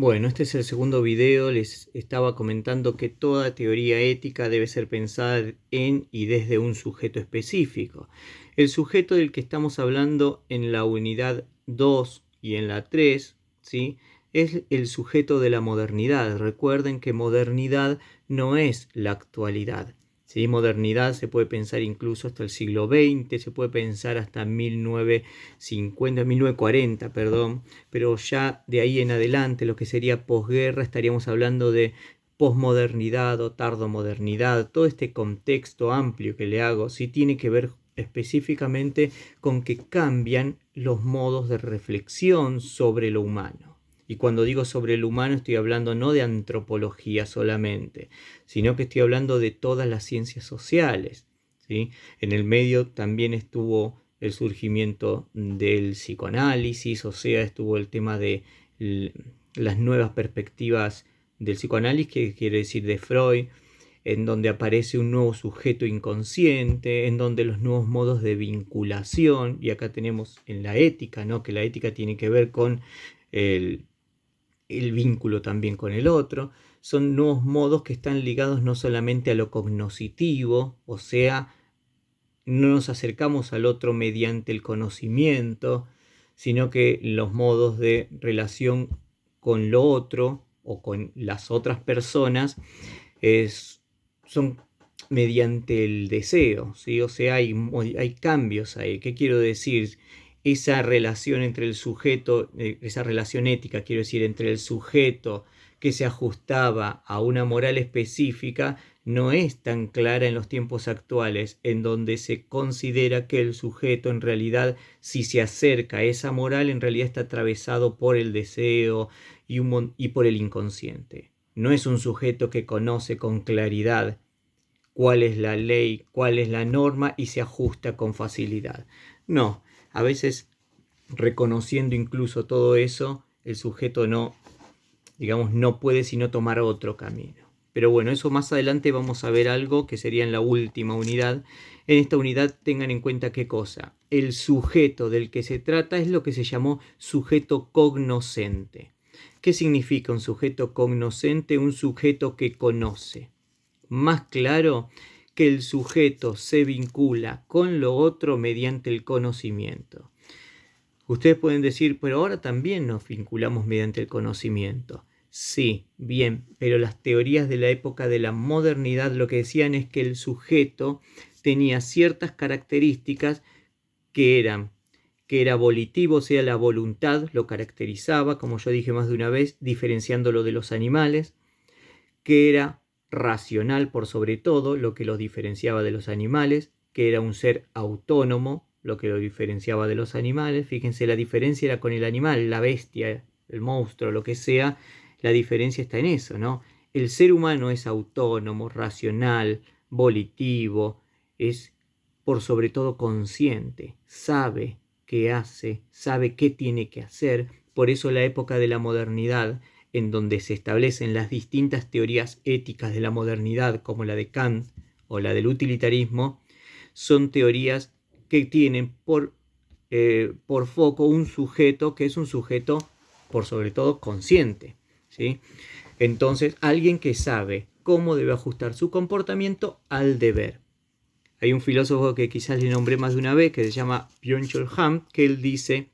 Bueno, este es el segundo video. Les estaba comentando que toda teoría ética debe ser pensada en y desde un sujeto específico. El sujeto del que estamos hablando en la unidad 2 y en la 3, ¿sí?, es el sujeto de la modernidad. Recuerden que modernidad no es la actualidad. ¿Sí? Modernidad se puede pensar incluso hasta el siglo XX, se puede pensar hasta 1950, 1940, perdón, pero ya de ahí en adelante, lo que sería posguerra, estaríamos hablando de posmodernidad o tardomodernidad. Todo este contexto amplio que le hago sí tiene que ver específicamente con que cambian los modos de reflexión sobre lo humano. Y cuando digo sobre lo humano estoy hablando no de antropología solamente, sino que estoy hablando de todas las ciencias sociales, ¿sí? En el medio también estuvo el surgimiento del psicoanálisis, o sea, estuvo el tema de las nuevas perspectivas del psicoanálisis, que quiere decir de Freud, en donde aparece un nuevo sujeto inconsciente, en donde los nuevos modos de vinculación, y acá tenemos en la ética, ¿no?, que la ética tiene que ver con el vínculo también con el otro, son nuevos modos que están ligados no solamente a lo cognoscitivo, o sea, no nos acercamos al otro mediante el conocimiento, sino que los modos de relación con lo otro o con las otras personas son mediante el deseo, ¿sí? O sea, hay cambios ahí. ¿Qué quiero decir? Esa relación entre el sujeto, esa relación ética, quiero decir, entre el sujeto que se ajustaba a una moral específica, no es tan clara en los tiempos actuales, en donde se considera que el sujeto en realidad, si se acerca a esa moral, en realidad está atravesado por el deseo y por el inconsciente. No es un sujeto que conoce con claridad cuál es la ley, cuál es la norma y se ajusta con facilidad. No, a veces reconociendo incluso todo eso, el sujeto no puede sino tomar otro camino. Pero bueno, eso más adelante vamos a ver algo que sería en la última unidad. En esta unidad tengan en cuenta qué cosa. El sujeto del que se trata es lo que se llamó sujeto cognoscente. ¿Qué significa un sujeto cognoscente? Un sujeto que conoce. Más claro, que el sujeto se vincula con lo otro mediante el conocimiento. Ustedes pueden decir, pero ahora también nos vinculamos mediante el conocimiento. Sí, bien, pero las teorías de la época de la modernidad lo que decían es que el sujeto tenía ciertas características que era volitivo, o sea, la voluntad lo caracterizaba, como yo dije más de una vez, diferenciándolo de los animales, que era racional por sobre todo, lo que lo diferenciaba de los animales, que era un ser autónomo, lo que lo diferenciaba de los animales. Fíjense, la diferencia era con el animal, la bestia, el monstruo, lo que sea, la diferencia está en eso, ¿no? El ser humano es autónomo, racional, volitivo, es por sobre todo consciente, sabe qué hace, sabe qué tiene que hacer. Por eso la época de la modernidad, en donde se establecen las distintas teorías éticas de la modernidad, como la de Kant o la del utilitarismo, son teorías que tienen por foco un sujeto que es un sujeto por sobre todo consciente, ¿sí? Entonces, alguien que sabe cómo debe ajustar su comportamiento al deber. Hay un filósofo que quizás le nombré más de una vez, que se llama Byung-Chul Han, que él dice: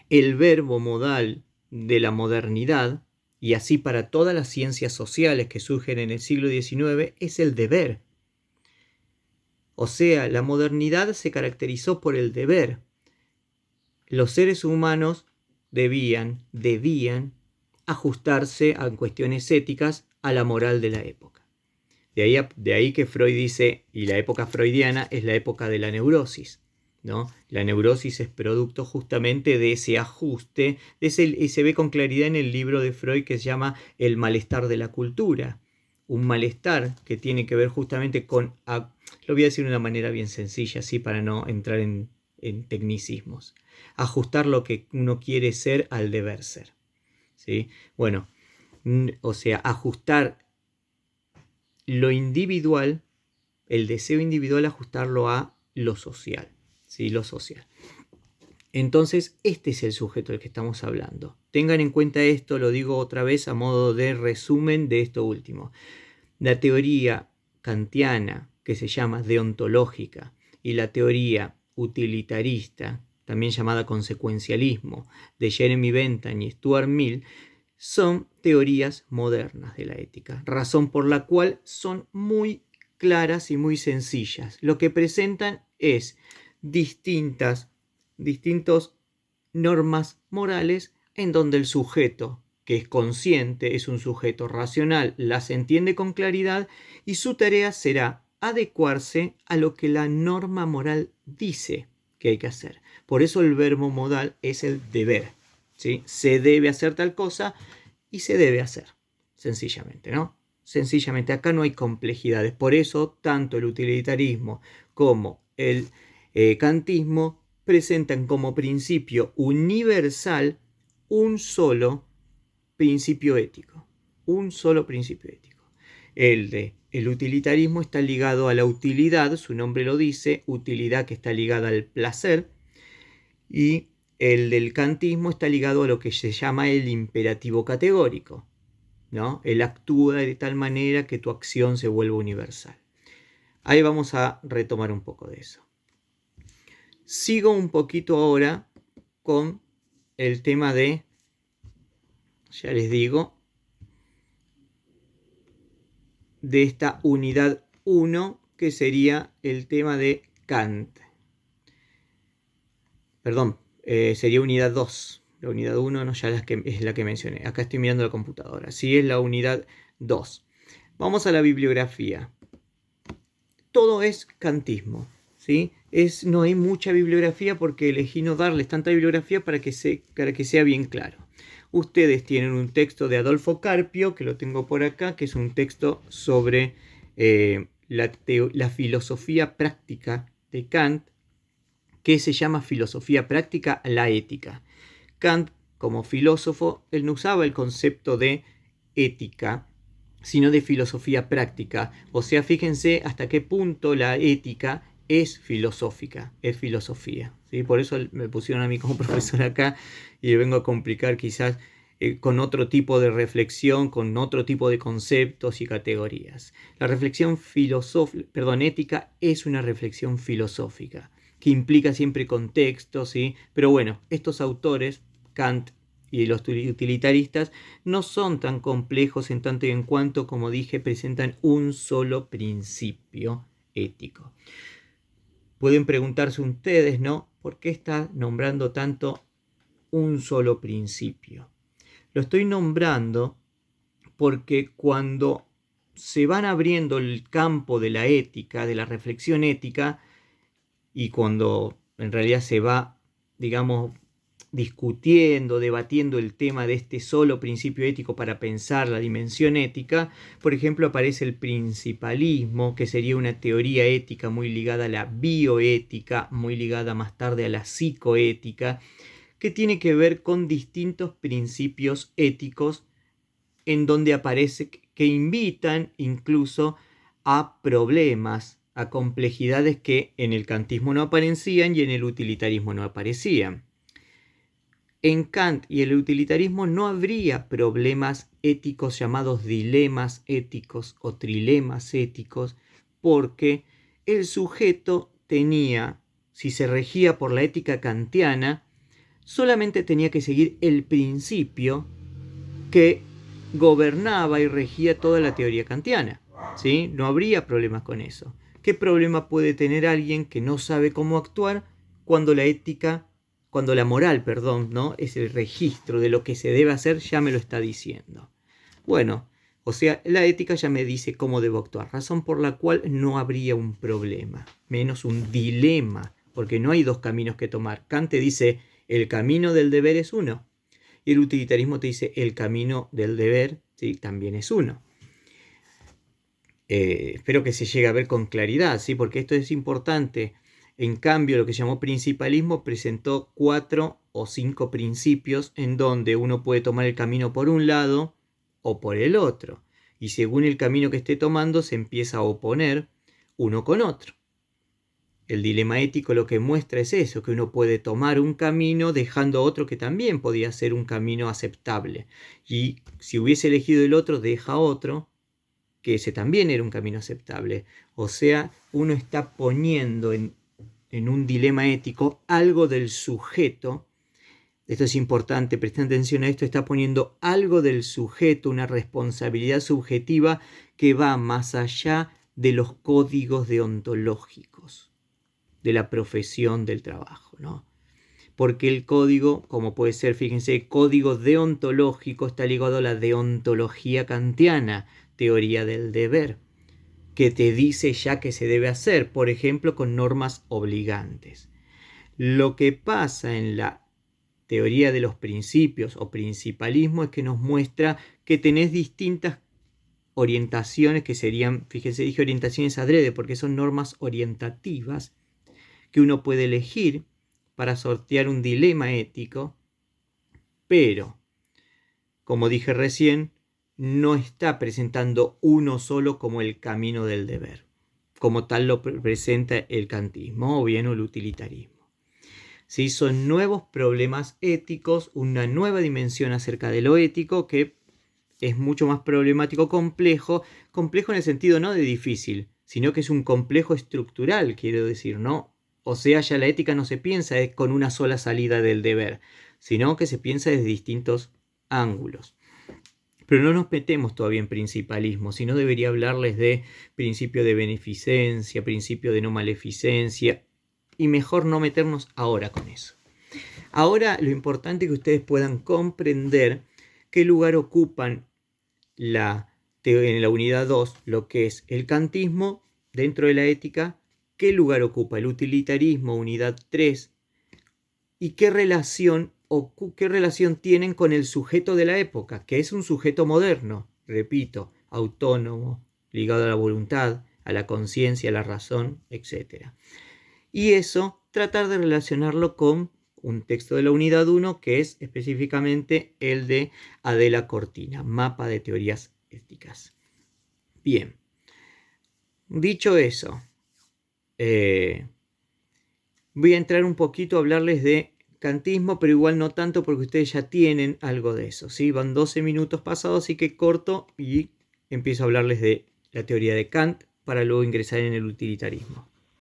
el verbo modal de la modernidad, y así para todas las ciencias sociales que surgen en el siglo XIX, es el deber. O sea, la modernidad se caracterizó por el deber. Los seres humanos debían ajustarse a cuestiones éticas a la moral de la época. De ahí que Freud dice, y la época freudiana es la época de la neurosis, ¿no? La neurosis es producto justamente de ese ajuste, y se ve con claridad en el libro de Freud que se llama El malestar de la cultura. Un malestar que tiene que ver justamente con, lo voy a decir de una manera bien sencilla, así para no entrar en tecnicismos. Ajustar lo que uno quiere ser al deber ser, ¿sí? Bueno, o sea, ajustar lo individual, el deseo individual, ajustarlo a lo social, ¿sí? Lo social. Entonces, este es el sujeto del que estamos hablando. Tengan en cuenta esto, lo digo otra vez a modo de resumen de esto último. La teoría kantiana, que se llama deontológica, y la teoría utilitarista, también llamada consecuencialismo, de Jeremy Bentham y Stuart Mill, son teorías modernas de la ética, razón por la cual son muy claras y muy sencillas. Lo que presentan es distintas normas morales en donde el sujeto que es consciente es un sujeto racional, las entiende con claridad y su tarea será adecuarse a lo que la norma moral dice que hay que hacer. Por eso el verbo modal es el deber, ¿sí? Se debe hacer tal cosa y se debe hacer, sencillamente, ¿no? Sencillamente, acá no hay complejidades. Por eso, tanto el utilitarismo como el kantismo presentan como principio universal un solo principio ético. Un solo principio ético. El utilitarismo está ligado a la utilidad, su nombre lo dice, utilidad que está ligada al placer, y el del kantismo está ligado a lo que se llama el imperativo categórico, ¿no? Él actúa de tal manera que tu acción se vuelva universal. Ahí vamos a retomar un poco de eso. Sigo un poquito ahora con el tema de, ya les digo, de esta unidad 1, que sería el tema de Kant. Perdón, sería unidad 2. La unidad 1 no, ya es la que mencioné. Acá estoy mirando la computadora. Sí, es la unidad 2. Vamos a la bibliografía. Todo es kantismo, ¿sí? No hay mucha bibliografía porque elegí no darles tanta bibliografía para que sea bien claro. Ustedes tienen un texto de Adolfo Carpio, que lo tengo por acá, que es un texto sobre la filosofía práctica de Kant, que se llama filosofía práctica, la ética. Kant, como filósofo, él no usaba el concepto de ética, sino de filosofía práctica. O sea, fíjense hasta qué punto la ética es filosófica, es filosofía, ¿sí? Por eso me pusieron a mí como profesor acá y le vengo a complicar quizás con otro tipo de reflexión, con otro tipo de conceptos y categorías. La reflexión ética es una reflexión filosófica que implica siempre contextos, ¿sí? Pero bueno, estos autores, Kant y los utilitaristas, no son tan complejos en tanto y en cuanto, como dije, presentan un solo principio ético. Pueden preguntarse ustedes, ¿no? ¿Por qué está nombrando tanto un solo principio? Lo estoy nombrando porque cuando se van abriendo el campo de la ética, de la reflexión ética, y cuando en realidad se va, digamos, discutiendo, debatiendo el tema de este solo principio ético para pensar la dimensión ética, por ejemplo, aparece el principalismo, que sería una teoría ética muy ligada a la bioética, muy ligada más tarde a la psicoética, que tiene que ver con distintos principios éticos en donde aparece que invitan incluso a problemas, a complejidades que en el kantismo no aparecían y en el utilitarismo no aparecían. En Kant y el utilitarismo no habría problemas éticos llamados dilemas éticos o trilemas éticos, porque el sujeto tenía, si se regía por la ética kantiana, solamente tenía que seguir el principio que gobernaba y regía toda la teoría kantiana, ¿sí? No habría problemas con eso. ¿Qué problema puede tener alguien que no sabe cómo actuar cuando la moral, ¿no? Es el registro de lo que se debe hacer, ya me lo está diciendo? Bueno, o sea, la ética ya me dice cómo debo actuar, razón por la cual no habría un problema, menos un dilema, porque no hay dos caminos que tomar. Kant te dice, el camino del deber es uno, y el utilitarismo te dice, el camino del deber, ¿sí?, también es uno. Espero que se llegue a ver con claridad, ¿sí?, porque esto es importante. En cambio, lo que se llamó principalismo presentó 4 o 5 principios en donde uno puede tomar el camino por un lado o por el otro. Y según el camino que esté tomando, se empieza a oponer uno con otro. El dilema ético lo que muestra es eso, que uno puede tomar un camino dejando otro que también podía ser un camino aceptable. Y si hubiese elegido el otro, deja otro, que ese también era un camino aceptable. O sea, uno está poniendo en un dilema ético algo del sujeto. Esto es importante, presten atención a esto, está poniendo algo del sujeto, una responsabilidad subjetiva que va más allá de los códigos deontológicos de la profesión del trabajo, ¿no? Porque el código, como puede ser, fíjense, código deontológico está ligado a la deontología kantiana, teoría del deber, que te dice ya qué se debe hacer, por ejemplo, con normas obligantes. Lo que pasa en la teoría de los principios o principalismo es que nos muestra que tenés distintas orientaciones que serían, fíjense, dije orientaciones adrede porque son normas orientativas que uno puede elegir para sortear un dilema ético, pero, como dije recién, no está presentando uno solo como el camino del deber, como tal lo presenta el kantismo o bien el utilitarismo. ¿Sí? Son nuevos problemas éticos, una nueva dimensión acerca de lo ético que es mucho más problemático, complejo en el sentido no de difícil, sino que es un complejo estructural, quiero decir, ¿no? O sea, ya la ética no se piensa con una sola salida del deber, sino que se piensa desde distintos ángulos. Pero no nos metemos todavía en principalismo, sino debería hablarles de principio de beneficencia, principio de no maleficencia, y mejor no meternos ahora con eso. Ahora lo importante es que ustedes puedan comprender qué lugar ocupan en la unidad 2 lo que es el kantismo dentro de la ética, qué lugar ocupa el utilitarismo, unidad 3, y qué relación tienen con el sujeto de la época, que es un sujeto moderno, repito, autónomo, ligado a la voluntad, a la conciencia, a la razón, etc. Y eso, tratar de relacionarlo con un texto de la unidad 1 que es específicamente el de Adela Cortina, Mapa de Teorías Éticas. Bien, dicho eso, voy a entrar un poquito a hablarles de kantismo, pero igual no tanto porque ustedes ya tienen algo de eso, ¿sí? Van 12 minutos pasados, así que corto y empiezo a hablarles de la teoría de Kant para luego ingresar en el utilitarismo.